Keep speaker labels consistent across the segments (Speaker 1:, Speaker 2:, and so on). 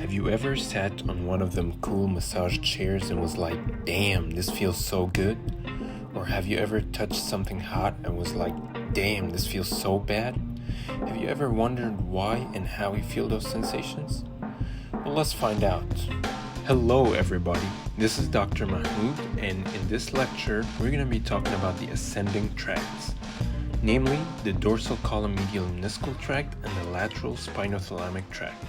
Speaker 1: Have you ever sat on one of them cool massage chairs and was like, damn, this feels so good? Or have you ever touched something hot and was like, damn, this feels so bad? Have you ever wondered why and how you feel those sensations? Well, let's find out. Hello everybody, this is Dr. Mahmoud, and in this lecture we're going to be talking about the ascending tracts, namely the dorsal column medial lemniscal tract and the lateral spinothalamic tract,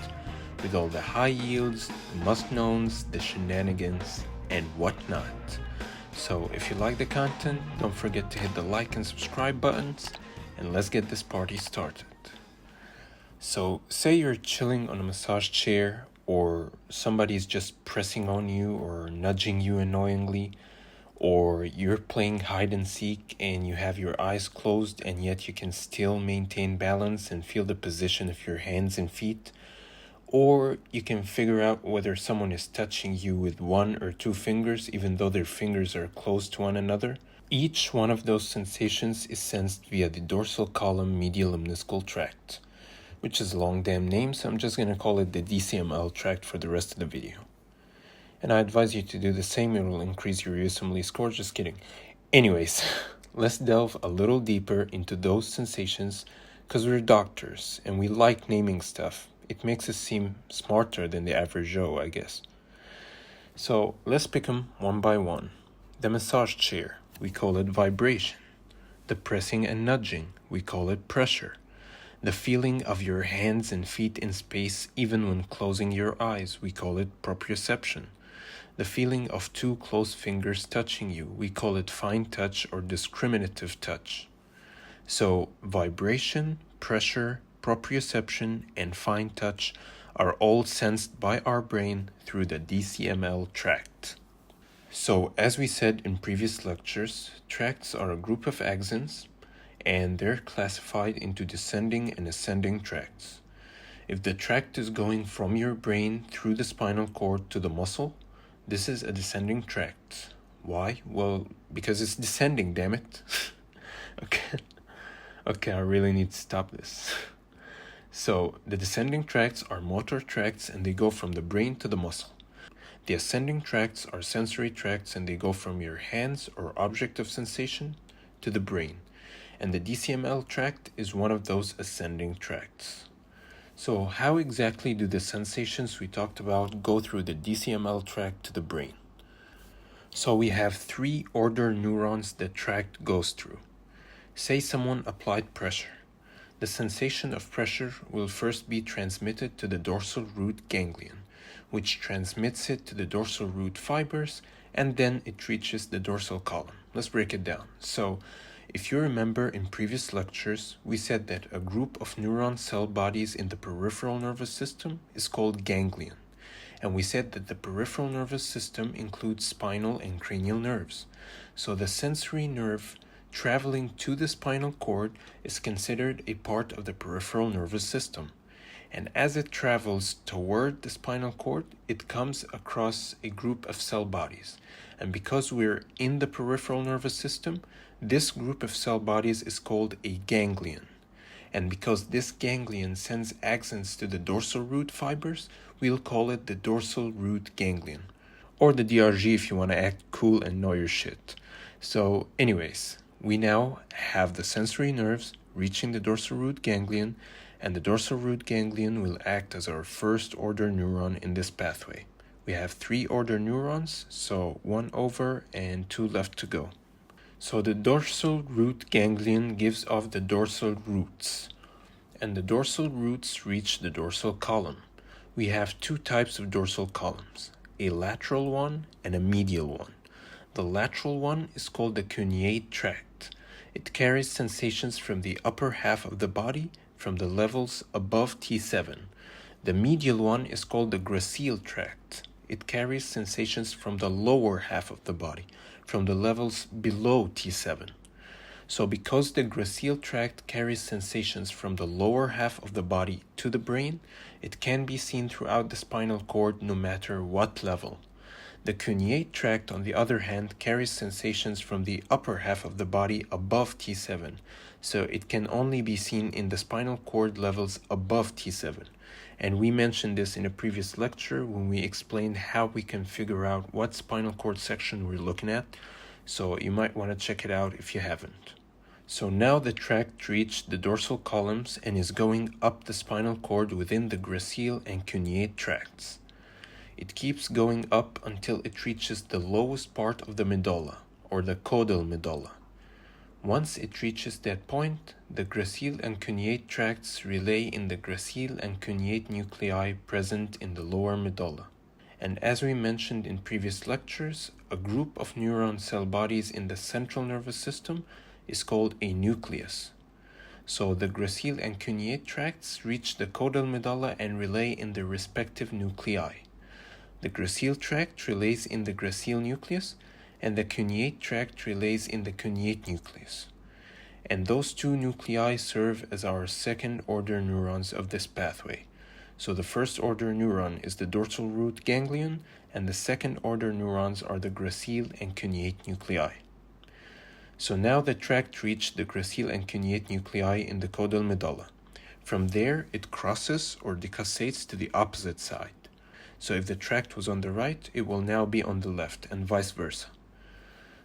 Speaker 1: with all the high yields, the must-knowns, the shenanigans, and whatnot. So if you like the content, don't forget to hit the like and subscribe buttons, and let's get this party started. So say you're chilling on a massage chair, or somebody's just pressing on you or nudging you annoyingly, or you're playing hide and seek and you have your eyes closed and yet you can still maintain balance and feel the position of your hands and feet, or you can figure out whether someone is touching you with one or two fingers even though their fingers are close to one another. Each one of those sensations is sensed via the dorsal column medial lemniscal tract, which is a long damn name, so I'm just going to call it the DCML tract for the rest of the video. And I advise you to do the same, it will increase your USMLE score, just kidding. Anyways, let's delve a little deeper into those sensations, because we're doctors and we like naming stuff. It makes us seem smarter than the average Joe, I guess. So let's pick them one by one. The massage chair, we call it vibration. The pressing and nudging, we call it pressure. The feeling of your hands and feet in space even when closing your eyes, we call it proprioception. The feeling of two close fingers touching you, we call it fine touch or discriminative touch. So vibration, pressure, proprioception, and fine touch are all sensed by our brain through the DCML tract. So as we said in previous lectures, tracts are a group of axons, and they're classified into descending and ascending tracts. If the tract is going from your brain through the spinal cord to the muscle, this is a descending tract. Why? Well, because it's descending, damn it. Okay, I really need to stop this. So, the descending tracts are motor tracts and they go from the brain to the muscle. The ascending tracts are sensory tracts and they go from your hands or object of sensation to the brain. And the DCML tract is one of those ascending tracts. So how exactly do the sensations we talked about go through the DCML tract to the brain? So we have three order neurons the tract goes through. Say someone applied pressure. The sensation of pressure will first be transmitted to the dorsal root ganglion, which transmits it to the dorsal root fibers, and then it reaches the dorsal column. Let's break it down. So if you remember in previous lectures, we said that a group of neuron cell bodies in the peripheral nervous system is called ganglion. And we said that the peripheral nervous system includes spinal and cranial nerves. So the sensory nerve traveling to the spinal cord is considered a part of the peripheral nervous system. And as it travels toward the spinal cord, it comes across a group of cell bodies. And because we're in the peripheral nervous system, this group of cell bodies is called a ganglion. And because this ganglion sends axons to the dorsal root fibers, we'll call it the dorsal root ganglion. Or the DRG if you want to act cool and know your shit. So anyways, we now have the sensory nerves reaching the dorsal root ganglion, and the dorsal root ganglion will act as our first order neuron in this pathway. We have three order neurons, so one over and two left to go. So the dorsal root ganglion gives off the dorsal roots, and the dorsal roots reach the dorsal column. We have two types of dorsal columns, a lateral one and a medial one. The lateral one is called the cuneate tract. It carries sensations from the upper half of the body from the levels above T7. The medial one is called the gracile tract. It carries sensations from the lower half of the body, from the levels below T7. So because the gracile tract carries sensations from the lower half of the body to the brain, it can be seen throughout the spinal cord no matter what level. The cuneate tract, on the other hand, carries sensations from the upper half of the body above T7, so it can only be seen in the spinal cord levels above T7. And we mentioned this in a previous lecture when we explained how we can figure out what spinal cord section we're looking at, so you might want to check it out if you haven't. So now the tract reached the dorsal columns and is going up the spinal cord within the gracile and cuneate tracts. It keeps going up until it reaches the lowest part of the medulla, or the caudal medulla. Once it reaches that point, the gracile and cuneate tracts relay in the gracile and cuneate nuclei present in the lower medulla. And as we mentioned in previous lectures, a group of neuron cell bodies in the central nervous system is called a nucleus. So the gracile and cuneate tracts reach the caudal medulla and relay in the respective nuclei. The gracile tract relays in the gracile nucleus, and the cuneate tract relays in the cuneate nucleus. And those two nuclei serve as our second-order neurons of this pathway. So the first-order neuron is the dorsal root ganglion, and the second-order neurons are the gracile and cuneate nuclei. So now the tract reached the gracile and cuneate nuclei in the caudal medulla. From there, it crosses or decussates to the opposite side. So if the tract was on the right, it will now be on the left, and vice versa.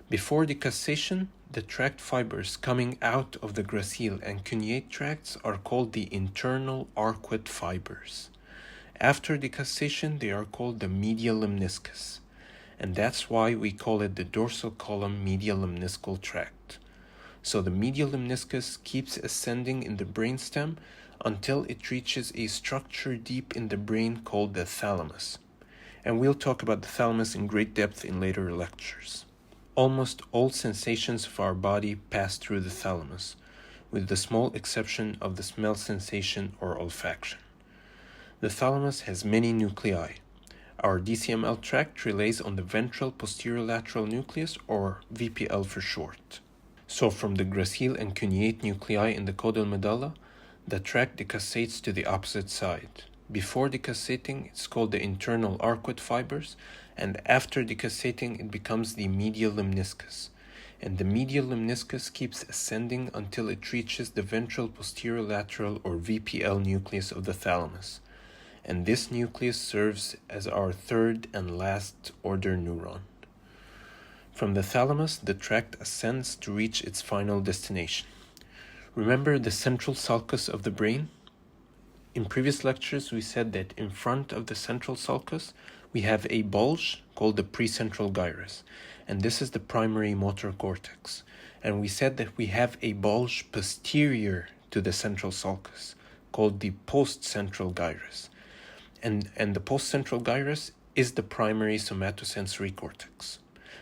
Speaker 1: Before decussation, the tract fibers coming out of the gracile and cuneate tracts are called the internal arcuate fibers. After decussation, they are called the medial lemniscus, and that's why we call it the dorsal column medial lemniscal tract. So the medial lemniscus keeps ascending in the brainstem until it reaches a structure deep in the brain called the thalamus. And we'll talk about the thalamus in great depth in later lectures. Almost all sensations of our body pass through the thalamus, with the small exception of the smell sensation or olfaction. The thalamus has many nuclei. Our DCML tract relays on the ventral posterolateral nucleus, or VPL for short. So from the gracile and cuneate nuclei in the caudal medulla, the tract decussates to the opposite side. Before decussating, it's called the internal arcuate fibers, and after decussating, it becomes the medial lemniscus. And the medial lemniscus keeps ascending until it reaches the ventral posterolateral or VPL nucleus of the thalamus. And this nucleus serves as our third and last order neuron. From the thalamus, the tract ascends to reach its final destination. Remember the central sulcus of the brain? In previous lectures, we said that in front of the central sulcus, we have a bulge called the precentral gyrus, and this is the primary motor cortex. And we said that we have a bulge posterior to the central sulcus called the postcentral gyrus. And the postcentral gyrus is the primary somatosensory cortex.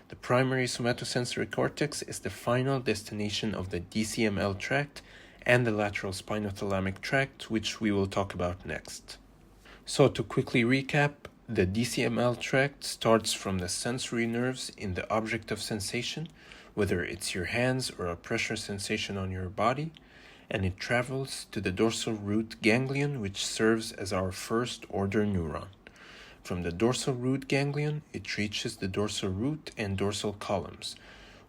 Speaker 1: The primary somatosensory cortex is the final destination of the DCML tract and the lateral spinothalamic tract, which we will talk about next. So to quickly recap, the DCML tract starts from the sensory nerves in the object of sensation, whether it's your hands or a pressure sensation on your body, and it travels to the dorsal root ganglion, which serves as our first order neuron. From the dorsal root ganglion, it reaches the dorsal root and dorsal columns,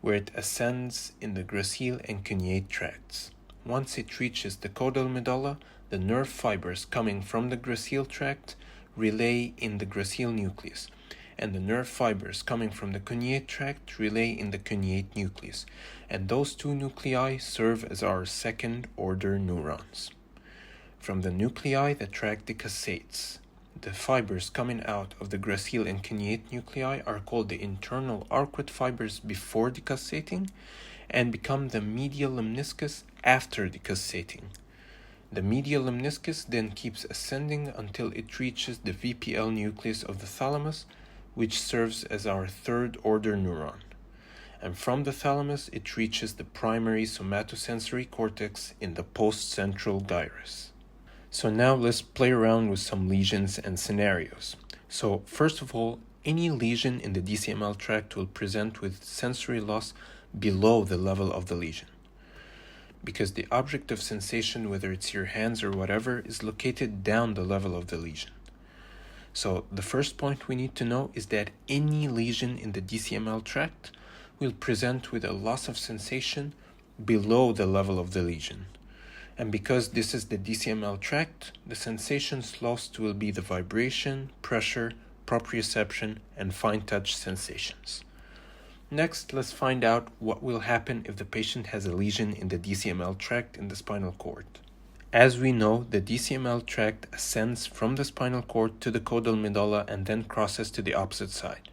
Speaker 1: where it ascends in the gracile and cuneate tracts. Once it reaches the caudal medulla, the nerve fibers coming from the gracile tract relay in the gracile nucleus, and the nerve fibers coming from the cuneate tract relay in the cuneate nucleus, and those two nuclei serve as our second-order neurons. From the nuclei, the tract decussates. The fibers coming out of the gracile and cuneate nuclei are called the internal arcuate fibers before decussating, and become the medial lemniscus after decussating. The medial lemniscus then keeps ascending until it reaches the VPL nucleus of the thalamus, which serves as our third-order neuron. And from the thalamus, it reaches the primary somatosensory cortex in the postcentral gyrus. So now let's play around with some lesions and scenarios. So first of all, any lesion in the DCML tract will present with sensory loss below the level of the lesion, because the object of sensation, whether it's your hands or whatever, is located down the level of the lesion. So the first point we need to know is that any lesion in the DCML tract will present with a loss of sensation below the level of the lesion. And because this is the DCML tract, the sensations lost will be the vibration, pressure, proprioception, and fine touch sensations. Next, let's find out what will happen if the patient has a lesion in the DCML tract in the spinal cord. As we know, the DCML tract ascends from the spinal cord to the caudal medulla and then crosses to the opposite side.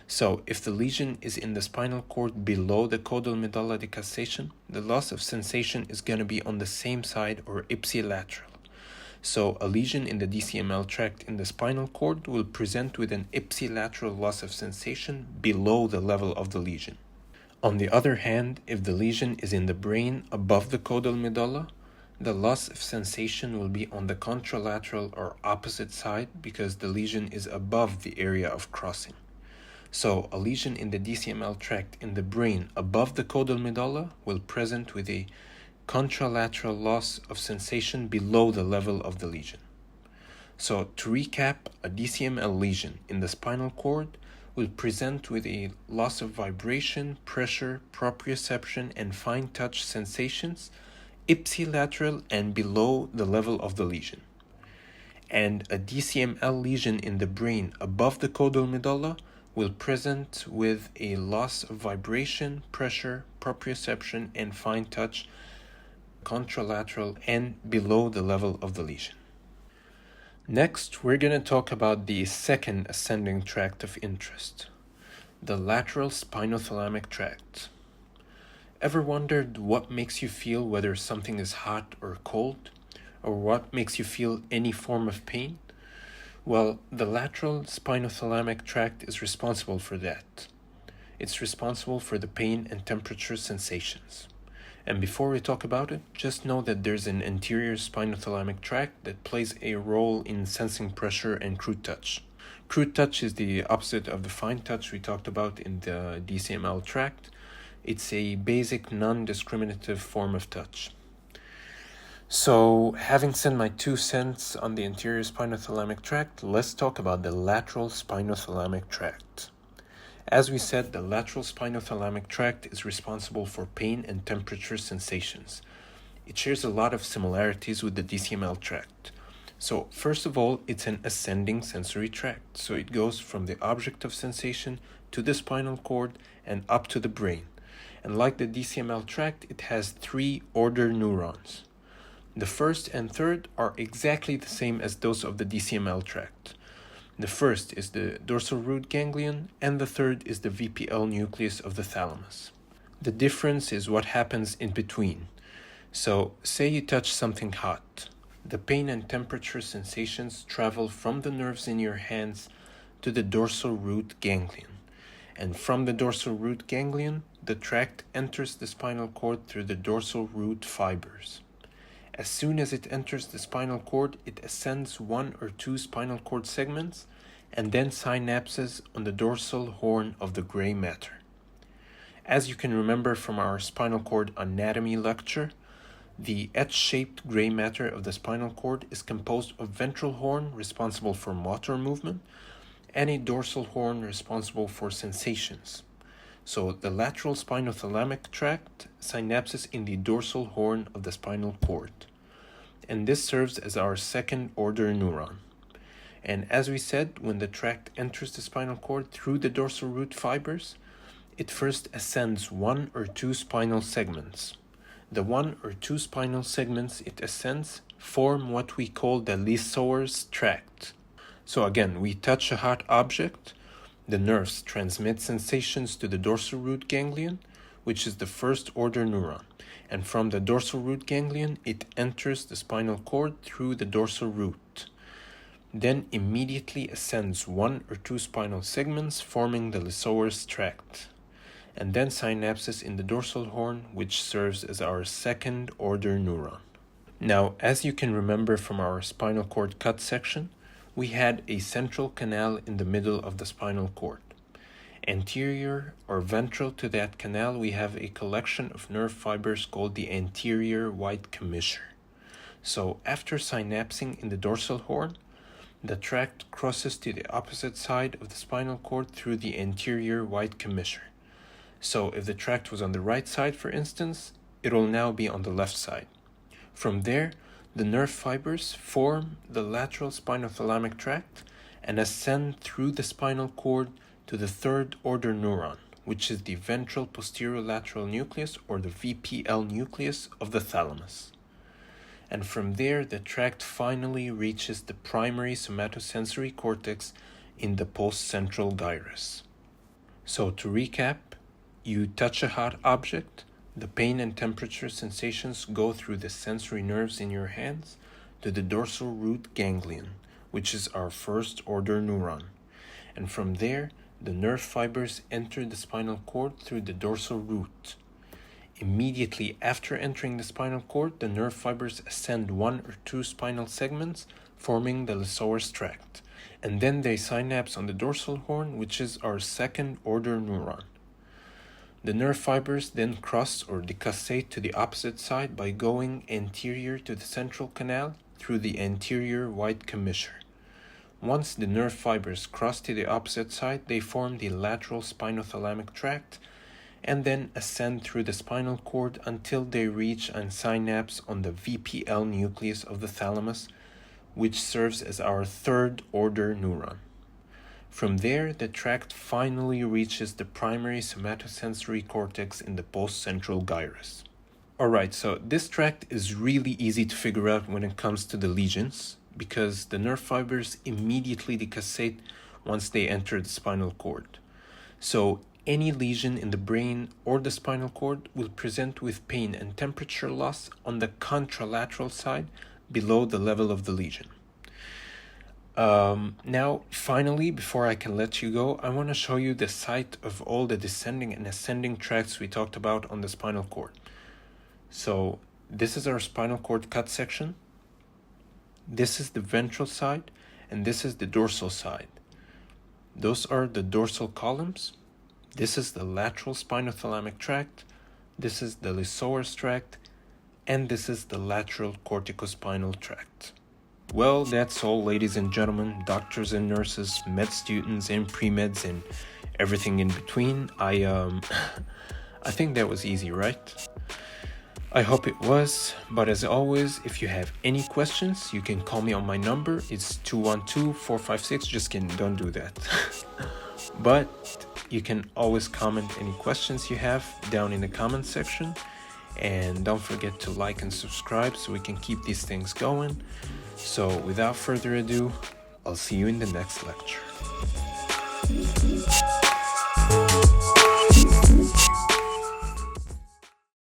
Speaker 1: So, if the lesion is in the spinal cord below the caudal medulla decussation, the loss of sensation is going to be on the same side or ipsilateral. So, a lesion in the DCML tract in the spinal cord will present with an ipsilateral loss of sensation below the level of the lesion. On the other hand, if the lesion is in the brain above the caudal medulla, the loss of sensation will be on the contralateral or opposite side because the lesion is above the area of crossing. So, a lesion in the DCML tract in the brain above the caudal medulla will present with a contralateral loss of sensation below the level of the lesion. So, to recap, a DCML lesion in the spinal cord will present with a loss of vibration, pressure, proprioception, and fine touch sensations ipsilateral and below the level of the lesion. And a DCML lesion in the brain above the caudal medulla will present with a loss of vibration, pressure, proprioception, and fine touch contralateral and below the level of the lesion. Next, we're going to talk about the second ascending tract of interest, the lateral spinothalamic tract. Ever wondered what makes you feel whether something is hot or cold, or what makes you feel any form of pain? Well, the lateral spinothalamic tract is responsible for that. It's responsible for the pain and temperature sensations. And before we talk about it, just know that there's an anterior spinothalamic tract that plays a role in sensing pressure and crude touch. Crude touch is the opposite of the fine touch we talked about in the DCML tract. It's a basic non-discriminative form of touch. So, having said my 2 cents on the anterior spinothalamic tract, let's talk about the lateral spinothalamic tract. As we said, the lateral spinothalamic tract is responsible for pain and temperature sensations. It shares a lot of similarities with the DCML tract. So, first of all, it's an ascending sensory tract. So, it goes from the object of sensation to the spinal cord and up to the brain. And like the DCML tract, it has 3 order neurons. The first and third are exactly the same as those of the DCML tract. The first is the dorsal root ganglion, and the third is the VPL nucleus of the thalamus. The difference is what happens in between. So, say you touch something hot. The pain and temperature sensations travel from the nerves in your hands to the dorsal root ganglion. And from the dorsal root ganglion, the tract enters the spinal cord through the dorsal root fibers. As soon as it enters the spinal cord, it ascends 1 or 2 spinal cord segments and then synapses on the dorsal horn of the gray matter. As you can remember from our spinal cord anatomy lecture, the H-shaped gray matter of the spinal cord is composed of ventral horn responsible for motor movement and a dorsal horn responsible for sensations. So the lateral spinothalamic tract synapses in the dorsal horn of the spinal cord. And this serves as our second order neuron. And as we said, when the tract enters the spinal cord through the dorsal root fibers, it first ascends 1 or 2 spinal segments. The 1 or 2 spinal segments it ascends form what we call the Lesour's tract. So again, we touch a hot object. The nerves transmit sensations to the dorsal root ganglion, which is the first order neuron. And from the dorsal root ganglion, it enters the spinal cord through the dorsal root. Then immediately ascends 1 or 2 spinal segments, forming the Lesour's tract. And then synapses in the dorsal horn, which serves as our second order neuron. Now, as you can remember from our spinal cord cut section, we had a central canal in the middle of the spinal cord. Anterior or ventral to that canal, we have a collection of nerve fibers called the anterior white commissure. So after synapsing in the dorsal horn, the tract crosses to the opposite side of the spinal cord through the anterior white commissure. So if the tract was on the right side, for instance, it will now be on the left side. From there, the nerve fibers form the lateral spinothalamic tract and ascend through the spinal cord to the third order neuron, which is the ventral posterolateral nucleus, or the VPL nucleus of the thalamus. And from there, the tract finally reaches the primary somatosensory cortex in the postcentral gyrus. So to recap, you touch a hot object, the pain and temperature sensations go through the sensory nerves in your hands to the dorsal root ganglion, which is our first order neuron. And from there, the nerve fibers enter the spinal cord through the dorsal root. Immediately after entering the spinal cord, the nerve fibers ascend one or two spinal segments, forming the Lissauer's tract. And then they synapse on the dorsal horn, which is our second order neuron. The nerve fibers then cross or decussate to the opposite side by going anterior to the central canal through the anterior white commissure. Once the nerve fibers cross to the opposite side, they form the lateral spinothalamic tract and then ascend through the spinal cord until they reach and synapse on the VPL nucleus of the thalamus, which serves as our third order neuron. From there, the tract finally reaches the primary somatosensory cortex in the postcentral gyrus. Alright, so this tract is really easy to figure out when it comes to the lesions, because the nerve fibers immediately decussate once they enter the spinal cord. So any lesion in the brain or the spinal cord will present with pain and temperature loss on the contralateral side below the level of the lesion. Now, finally, before I can let you go, I want to show you the site of all the descending and ascending tracts we talked about on the spinal cord. So this is our spinal cord cut section. This is the ventral side, and this is the dorsal side. Those are the dorsal columns. This is the lateral spinothalamic tract. This is the Lissauer's tract, and this is the lateral corticospinal tract. Well, that's all, ladies and gentlemen, doctors and nurses, med students and pre-meds and everything in between. I think that was easy, right? I hope it was, but as always, if you have any questions, you can call me on my number. It's 212-456, just kidding, don't do that. But you can always comment any questions you have down in the comment section. And don't forget to like and subscribe so we can keep these things going. So without further ado, I'll see you in the next lecture.